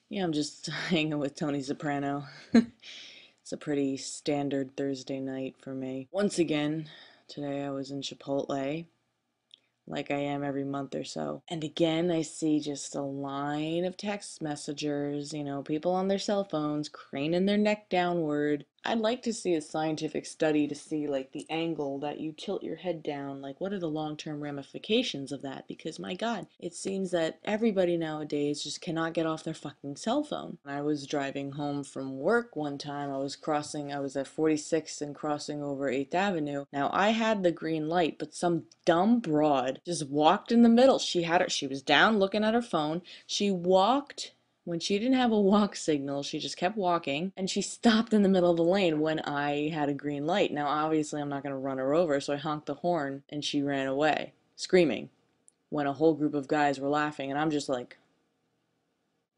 Yeah, I'm just hanging with Tony Soprano. It's a pretty standard Thursday night for me. Once again, today I was in Chipotle, like I am every month or so. And again, I see just a line of text messengers, people on their cell phones, craning their neck downward. I'd like to see a scientific study to see, like, the angle that you tilt your head down. Like, what are the long-term ramifications of that? Because, my God, it seems that everybody nowadays just cannot get off their fucking cell phone. When I was driving home from work one time, I was at 46th and crossing over 8th Avenue. Now, I had the green light, but some dumb broad just walked in the middle. She was down looking at her phone. She walked when she didn't have a walk signal. She just kept walking, and she stopped in the middle of the lane when I had a green light. Now, obviously, I'm not going to run her over, so I honked the horn, and she ran away, screaming, when a whole group of guys were laughing, and I'm just like,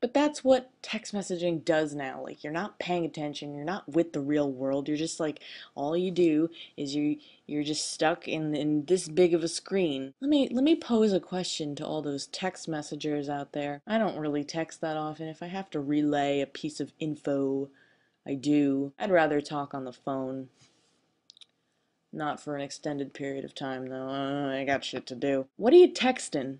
but that's what text messaging does now. Like, you're not paying attention, you're not with the real world. You're just like, all you do is you're just stuck in this big of a screen. Let me pose a question to all those text messengers out there. I don't really text that often. If I have to relay a piece of info, I do. I'd rather talk on the phone. Not for an extended period of time, though. I got shit to do. What are you texting?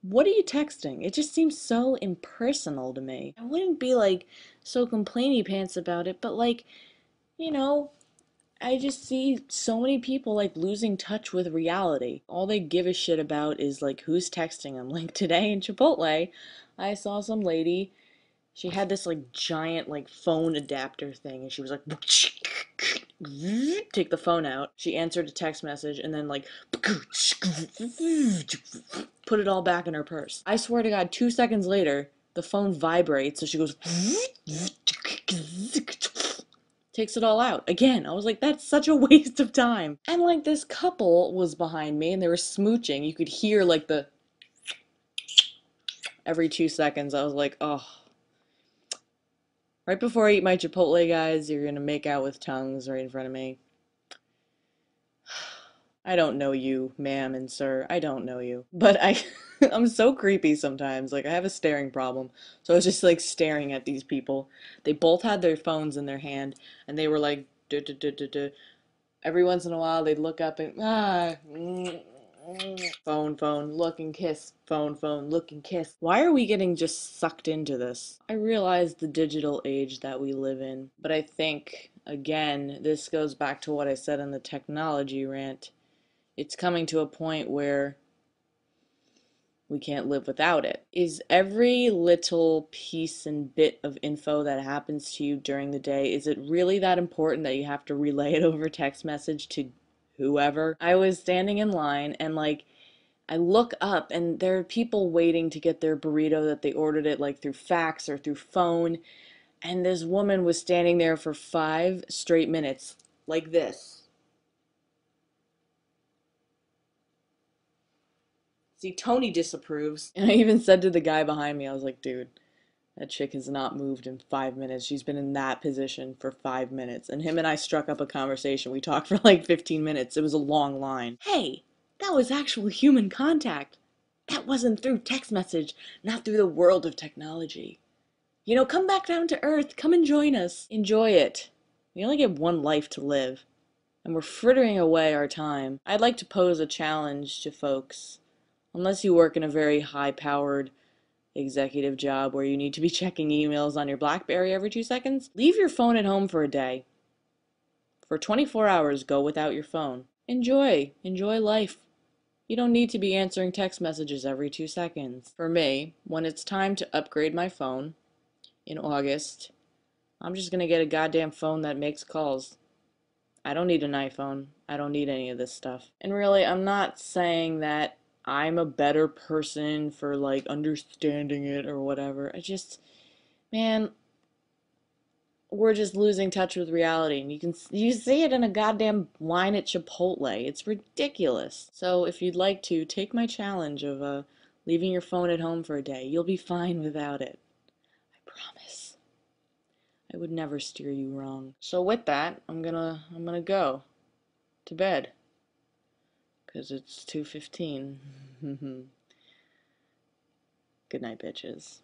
What are you texting? It just seems so impersonal to me. I wouldn't be like so complainy pants about it, but like, you know, I just see so many people like losing touch with reality. All they give a shit about is like who's texting them. Like today in Chipotle, I saw some lady. She had this like giant like phone adapter thing, and she was like, take the phone out. She answered a text message and then like put it all back in her purse. I swear to God, 2 seconds later, the phone vibrates, so she goes takes it all out again. I was like, that's such a waste of time. And like this couple was behind me and they were smooching. You could hear like the every 2 seconds. I was like, oh. Right before I eat my Chipotle, guys, you're gonna make out with tongues right in front of me. I don't know you, ma'am and sir. I don't know you. But I'm so creepy sometimes. Like, I have a staring problem. So I was just like staring at these people. They both had their phones in their hand, and they were like, duh, duh, duh, duh, duh. Every once in a while, they'd look up and, phone, phone, look and kiss, phone, look and kiss. Why are we getting just sucked into this? I realize the digital age that we live in, but I think, again, this goes back to what I said in the technology rant. It's coming to a point where we can't live without it. Is every little piece and bit of info that happens to you during the day, is it really that important that you have to relay it over text message to whoever? I was standing in line and like I look up and there are people waiting to get their burrito that they ordered it like through fax or through phone, and this woman was standing there for 5 straight minutes like this. See, Tony disapproves. And I even said to the guy behind me, I was like, dude, that chick has not moved in 5 minutes. She's been in that position for 5 minutes. And him and I struck up a conversation. We talked for like 15 minutes. It was a long line. Hey, that was actual human contact. That wasn't through text message, not through the world of technology. Come back down to earth. Come and join us. Enjoy it. We only get one life to live, and we're frittering away our time. I'd like to pose a challenge to folks. Unless you work in a very high-powered executive job where you need to be checking emails on your BlackBerry every 2 seconds, leave your phone at home for a day. For 24 hours, go without your phone. Enjoy life. You don't need to be answering text messages every 2 seconds. For me, when it's time to upgrade my phone in August, I'm just gonna get a goddamn phone that makes calls. I don't need an iPhone. I don't need any of this stuff. And really, I'm not saying that I'm a better person for like understanding it or whatever. Man, we're just losing touch with reality, and you see it in a goddamn line at Chipotle. It's ridiculous. So if you'd like to take my challenge of leaving your phone at home for a day, you'll be fine without it. I promise. I would never steer you wrong. So with that, I'm gonna go to bed because it's 2:15. Good night, bitches.